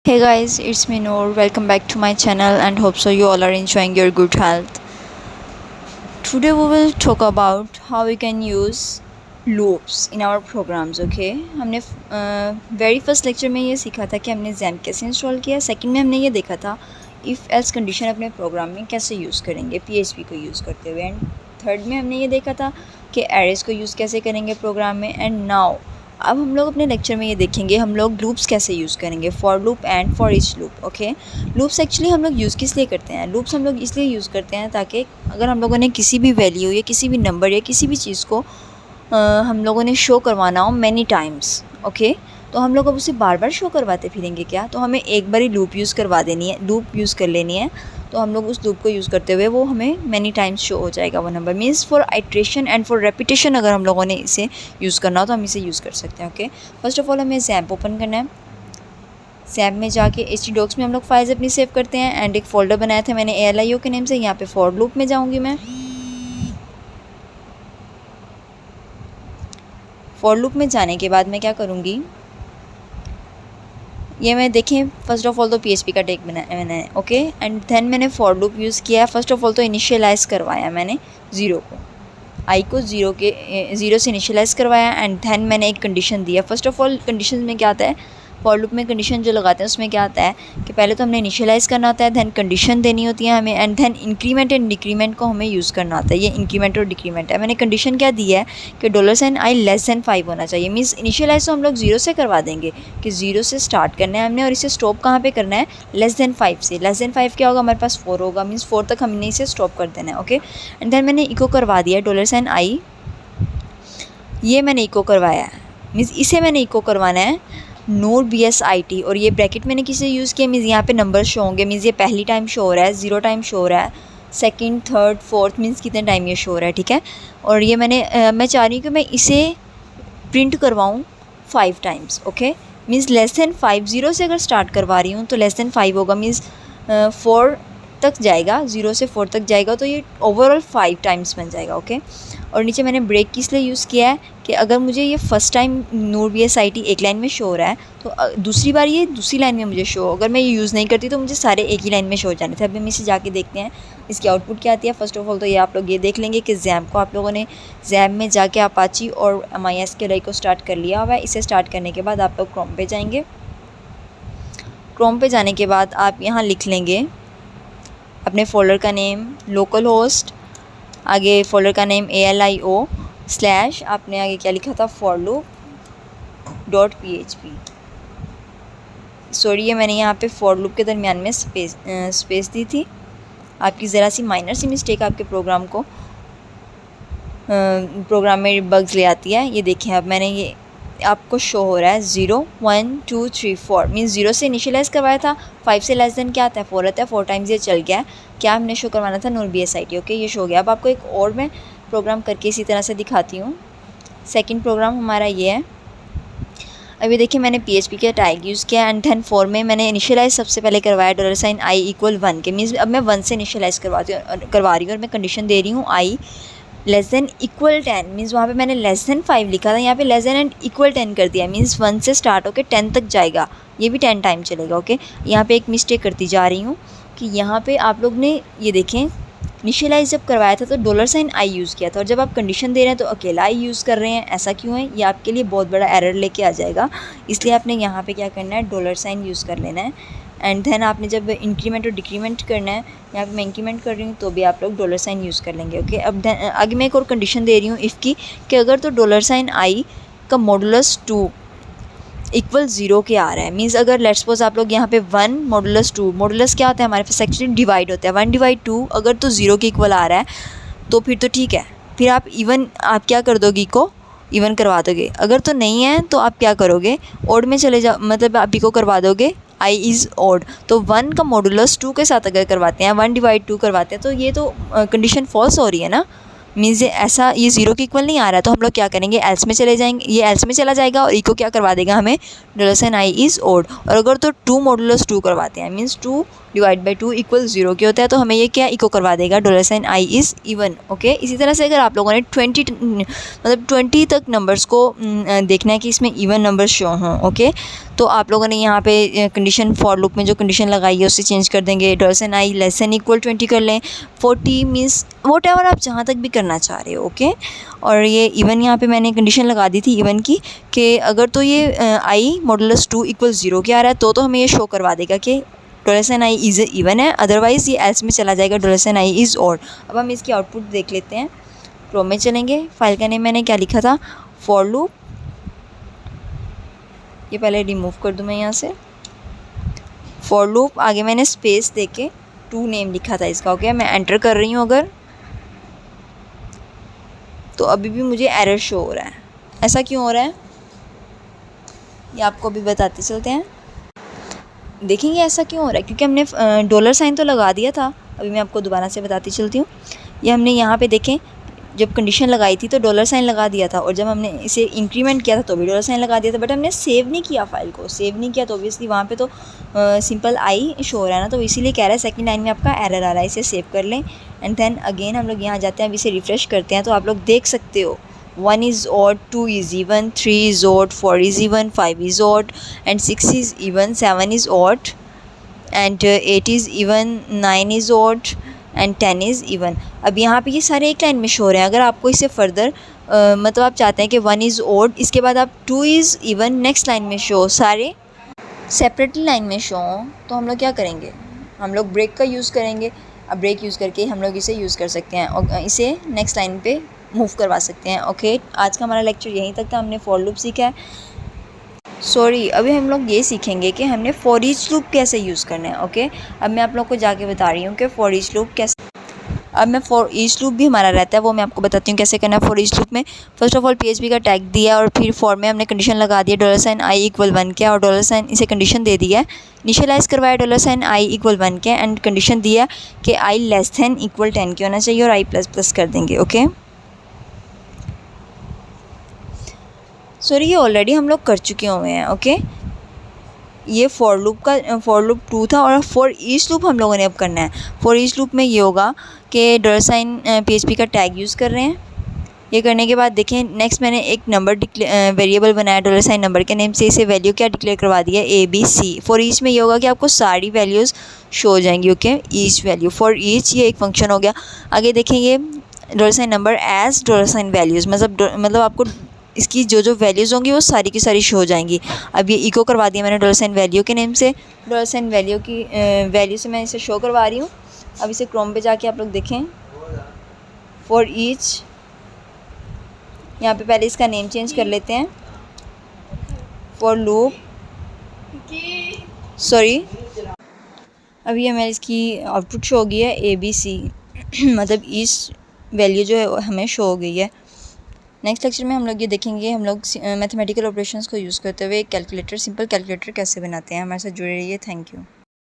Hey guys, it's me Noor. Welcome back to my channel and hope so you all are enjoying your good health. Today we will talk about how we can use loops in our programs. Okay, हमने very first lecture में ये सीखा था कि हमने jam कैसे install किया. Second में हमने ये देखा था इफ़ एल्स कंडीशन अपने प्रोग्राम में कैसे यूज़ करेंगे PHP को यूज़ करते हुए. एंड थर्ड में हमने ये देखा था कि एरेज को यूज़ कैसे करेंगे प्रोग्राम में. एंड नाउ अब हम लोग अपने लेक्चर में ये देखेंगे हम लोग लूप्स कैसे यूज़ करेंगे, for loop and for each loop. Okay, loops actually हम लोग यूज़ किस लिए करते हैं? लूप्स हम लोग इसलिए यूज़ करते हैं ताकि अगर हम लोगों ने किसी भी वैल्यू या किसी भी नंबर या किसी भी चीज़ को हम लोगों ने शो करवाना हो मैनी टाइम्स. ओके, तो हम लोग अब उसे बार बार शो करवाते फिरेंगे क्या? तो हमें एक बार ही लूप यूज़ करवा देनी है, लूप यूज़ कर लेनी है. तो हम लोग उस लूप को यूज़ करते हुए वो हमें मैनी टाइम्स शो हो जाएगा वो number. Means for iteration and for repetition अगर हम लोगों ने इसे यूज़ करना हो तो हम इसे यूज़ कर सकते हैं. ओके, फर्स्ट ऑफ ऑल हमें ज़ैम्प ओपन करना है. ज़ैम्प में जाके htdocs में हम लोग फाइल्स अपनी सेव करते हैं. एंड एक फ़ोल्डर बनाया था मैंने ALIO के नेम से. यहाँ पे फॉर लूप में जाऊँगी मैं. फॉर लूप में जाने के बाद मैं क्या करूँगी, ये मैं देखें फर्स्ट ऑफ ऑल तो PHP का टेक बनाया मैंने. ओके, एंड देन मैंने फॉर लूप यूज़ किया है. फर्स्ट ऑफ ऑल तो इनिशियलाइज़ करवाया मैंने ज़ीरो को, आई को ज़ीरो से इनिशियलाइज़ करवाया. एंड देन मैंने एक कंडीशन दिया. फर्स्ट ऑफ ऑल कंडीशन में क्या आता है, फॉर लूप में कंडीशन जो लगाते हैं उसमें क्या आता है कि पहले तो हमने इनिशियलाइज़ करना होता है, देन कंडीशन देनी होती है हमें, and then increment and decrement को हमें यूज़ करना होता है. ये इंक्रीमेंट और डिक्रीमेंट है. मैंने कंडीशन क्या दी है कि $i लेस दैन 5 होना चाहिए. मीन्स इनिशियलाइज़ तो हम लोग ज़ीरो से करवा देंगे कि ज़ीरो से स्टार्ट करना है हमने, और इसे स्टॉप कहाँ पे करना है, लेस दैन 5 से. लेस दैन 5 क्या होगा, हमारे पास 4 होगा. मीन्स 4 तक हमने इसे स्टॉप कर देना है. ओके, एंड देन मैंने इको करवा दिया $i, ये मैंने इको करवाया है. मीन्स इसे मैंने इको करवाना है नोर BSIT, और ये ब्रैकेट मैंने किसे यूज़ किया, मीन्स यहाँ पे नंबर शो होंगे. मीन्स ये पहली टाइम शो हो रहा है, 0 टाइम शो हो रहा है, सेकंड, थर्ड, फोर्थ, मीन्स कितने टाइम ये शो हो रहा है. ठीक है, और ये मैं चाह रही हूँ कि मैं इसे प्रिंट करवाऊँ 5 times. Okay, means less than 5, 0 से अगर स्टार्ट करवा रही हूँ तो लेस दैन 5 होगा. मीन्स 4 तक जाएगा, 0 से 4 तक जाएगा, तो ये ओवरऑल 5 टाइम्स बन जाएगा. ओके, और नीचे मैंने ब्रेक किस लिए यूज़ किया है कि अगर मुझे ये फर्स्ट टाइम नोर BSIT एक लाइन में शो हो रहा है तो दूसरी बार ये दूसरी लाइन में मुझे शो हो. अगर मैं ये यूज़ नहीं करती तो मुझे सारे एक ही लाइन में शो हो जाने थे. अभी हम इसे जाके देखते हैं इसकी आउटपुट क्या आती है. फर्स्ट ऑफ ऑल तो ये आप लोग ये देख लेंगे कि ज़ैम्प को आप लोगों ने ज़ैम्प में जाके अपाची और MySQL को स्टार्ट कर लिया हुआ है. इसे स्टार्ट करने के बाद आप लोग क्रोम पे जाएंगे. क्रोम पे जाने के बाद आप यहाँ लिख लेंगे अपने फ़ोल्डर का नेम, लोकल होस्ट, आगे फ़ोल्डर का नेम ALIO / आपने आगे क्या लिखा था, फॉर लूप .php. सॉरी, ये मैंने यहाँ पे फॉर लूप के दरमियान में स्पेस दी थी. आपकी ज़रा सी माइनर सी मिस्टेक आपके प्रोग्राम में बग्स ले आती है. ये देखें, अब मैंने ये आपको शो हो रहा है 0 1 2 3 4. मीन्स 0 से इनिशियलाइज़ करवाया था, 5 से लेस देन क्या आता है, 4 आता है. 4 टाइम्स ये चल गया. क्या हमने शो करवाना था, नोर BSIT. ओके, ये शो हो गया. अब आपको एक और मैं प्रोग्राम करके इसी तरह से दिखाती हूँ. सेकंड प्रोग्राम हमारा ये है. अभी देखिए मैंने PHP का टैग यूज़ किया. एंड देन 4 में मैंने इनिशियलाइज़ सबसे पहले करवाया $i = 1 के. मीन्स अब मैं 1 से इनिशियलाइज़ करवा रही हूँ और मैं कंडीशन दे रही हूँ i less than equal 10. Means वहाँ पे मैंने लेस दैन 5 लिखा था, यहाँ पे लेस दैन एंड इक्वल 10 कर दिया. मीन्स 1 से स्टार्ट होकर 10 तक जाएगा, ये भी 10 टाइम चलेगा. ओके, यहाँ पे एक मिस्टेक करती जा रही हूँ कि यहाँ पे आप लोग ने ये देखें इनिशियलाइज़ जब करवाया था तो $i यूज़ किया था, और जब आप कंडीशन दे रहे हैं तो अकेला i यूज़ कर रहे हैं. ऐसा क्यों है, ये आपके लिए बहुत बड़ा एरर लेके आ जाएगा. इसलिए आपने यहाँ पे क्या करना है, $, यूज़ कर लेना है. एंड देन आपने जब इंक्रीमेंट और डिक्रीमेंट करना है, यहाँ पे मैं इंक्रीमेंट कर रही हूँ तो भी आप लोग $, यूज़ कर लेंगे. ओके, अब आगे मैं एक और कंडीशन दे रही हूँ इफ़ की कि अगर तो $i का मॉडुलस 2 = 0 के आ रहा है. मीन्स अगर लेट्स सपोज आप लोग यहाँ पे 1 मॉडुलस 2, मॉडुलस क्या होता है हमारे पास, एक्चुअली डिवाइड होता है. 1/2 अगर तो 0 के इक्वल आ रहा है तो फिर तो ठीक है, फिर आप इवन आप क्या कर दोगे, इको इवन करवा दोगे. अगर तो नहीं है तो आप क्या करोगे, ओड में चले जाओ, मतलब आप इको करवा दोगे i is odd. तो 1 का मॉडुलस 2 के साथ अगर करवाते हैं, 1/2 करवाते हैं, तो ये तो कंडीशन फॉल्स हो रही है ना. मीन्स ऐसा ये 0 के इक्वल नहीं आ रहा है, तो हम लोग क्या करेंगे, एल्स में चले जाएंगे, ये एल्स में चला जाएगा और इको क्या करवा देगा हमें, $i इज़ ओड। और अगर तो 2 मॉडुलस 2 करवाते हैं, मीन्स 2 डिवाइड बाई 2 इक्वल 0 के होता है, तो हमें ये क्या इको करवा देगा, $i इज़ इवन। ओके, इसी तरह से अगर आप लोगों ने 20 तक नंबर्स को देखना है कि इसमें इवन नंबर शो हों, ओके, तो आप लोगों ने यहाँ पे कंडीशन फॉर लूप में जो कंडीशन लगाई है उससे चेंज कर देंगे, $i लेस दैन इक्वल 20 कर लें, 40 मीन्स वॉट एवर आप जहाँ तक भी करना चाह रहे हो। ओके, और ये इवन यहाँ पे मैंने कंडीशन लगा दी थी इवन की, कि अगर तो ये i मॉडुलस 2 इक्वल 0 के आ रहा है तो हमें ये शो करवा देगा कि $i इज़ इवन है, अदरवाइज़ ये एल्स में चला जाएगा, $i इज़ ऑड। अब हम इसकी आउटपुट देख लेते हैं। क्रोम में चलेंगे, फाइल का नेम मैंने क्या लिखा था, फॉर लूप, ये पहले रिमूव कर दूँ मैं यहाँ से, फॉर लूप, आगे मैंने स्पेस दे के 2 नेम लिखा था इसका। ओके, मैं एंटर कर रही हूँ अगर, तो अभी भी मुझे एरर शो हो रहा है। ऐसा क्यों हो रहा है ये आपको अभी बताते चलते हैं। देखेंगे ऐसा क्यों हो रहा है, क्योंकि हमने डॉलर साइन तो लगा दिया था। अभी मैं आपको दोबारा से बताती चलती हूँ। ये हमने यहाँ पे देखें, जब कंडीशन लगाई थी तो डॉलर साइन लगा दिया था, और जब हमने इसे इंक्रीमेंट किया था तो भी डॉलर साइन लगा दिया था, बट हमने सेव नहीं किया, फाइल को सेव नहीं किया, तो ऑब्वियसली वहाँ पे तो सिंपल आई शो हो रहा है ना, तो इसीलिए कह रहा है सेकंड लाइन में आपका एरर आ रहा है, इसे सेव कर लें। एंड देन अगेन हम लोग यहाँ जाते हैं, अब इसे रिफ़्रेश करते हैं, तो आप लोग देख सकते हो 1 is odd, 2 is even, 3 is odd, 4 is even, 5 is odd, and 6 is even, 7 is odd, and 8 is even, 9 is odd, and 10 is even. अब यहाँ पे ये सारे एक लाइन में शो हो रहे हैं। अगर आपको इसे फर्दर मतलब आप चाहते हैं कि 1 इज़ ऑड, इसके बाद आप 2 इज़ इवन नेक्स्ट लाइन में शो, सारे सेपरेटली लाइन में शो हों, तो हम लोग क्या करेंगे, हम लोग ब्रेक का यूज़ करेंगे। अब ब्रेक यूज़ करके हम लोग इसे यूज़ कर सकते हैं और इसे नेक्स्ट लाइन पे मूव करवा सकते हैं। ओके, आज का हमारा लेक्चर यहीं तक था। हमने फॉर लूप सीखा है। सॉरी, अभी हम लोग ये सीखेंगे कि हमने फॉर ईच लूप कैसे यूज़ करना है। ओके, अब मैं आप लोग को जाके बता रही हूँ कि फॉर ईच लूप कैसे, अब मैं फॉर ईच लूप भी हमारा रहता है, वो मैं आपको बताती हूँ कैसे करना है। फॉर ईच लूप में फर्स्ट ऑफ ऑल PHP का टैग दिया, और फिर फॉर में हमने कंडीशन लगा दिया, $i इक्वल 1 के, और $, इसे कंडीशन दे दिया है, इनिशियलाइज़ करवाया $i इक्वल 1 के, एंड कंडीशन दिया कि i लेस दैन इक्वल 10 के होना चाहिए, और i प्लस प्लस कर देंगे। ओके, सॉरी, ये ऑलरेडी हम लोग कर चुके हुए हैं। ओके, ये फॉर लूप 2 था, और फॉर ईच लूप हम लोगों ने अब करना है। फॉर ईच लूप में ये होगा कि $PHP का टैग यूज़ कर रहे हैं। ये करने के बाद देखें, नेक्स्ट मैंने एक नंबर वेरिएबल बनाया $, नंबर के नेम से, इसे वैल्यू क्या डिक्लेयर करवा दिया, ABC। फॉर ईच में ये होगा कि आपको सारी वैल्यूज़ शो हो जाएंगी। Okay, each value, for each, ये एक फंक्शन हो गया। आगे देखेंगे $नंबर एज $वैल्यूज़, मतलब आपको इसकी जो वैल्यूज़ होंगी वो सारी की सारी शो हो जाएंगी। अब ये इको करवा दिया मैंने $वैल्यू के नेम से, $वैल्यू की वैल्यू से मैं इसे शो करवा रही हूँ। अब इसे क्रोम पे जाके आप लोग देखें, फॉर ईच, यहाँ पे पहले इसका नेम चेंज कर लेते हैं, फॉर लूप, सॉरी, अभी हमें इसकी आउटपुट शो हो गई है ABC, मतलब ईच वैल्यू जो है हमें शो हो गई है। नेक्स्ट लेक्चर में हम लोग ये देखेंगे, हम लोग मैथमेटिकल ऑपरेशंस को यूज़ करते हुए कैलकुलेटर, सिंपल कैलकुलेटर कैसे बनाते हैं। हमारे साथ जुड़े रहिए। Thank you.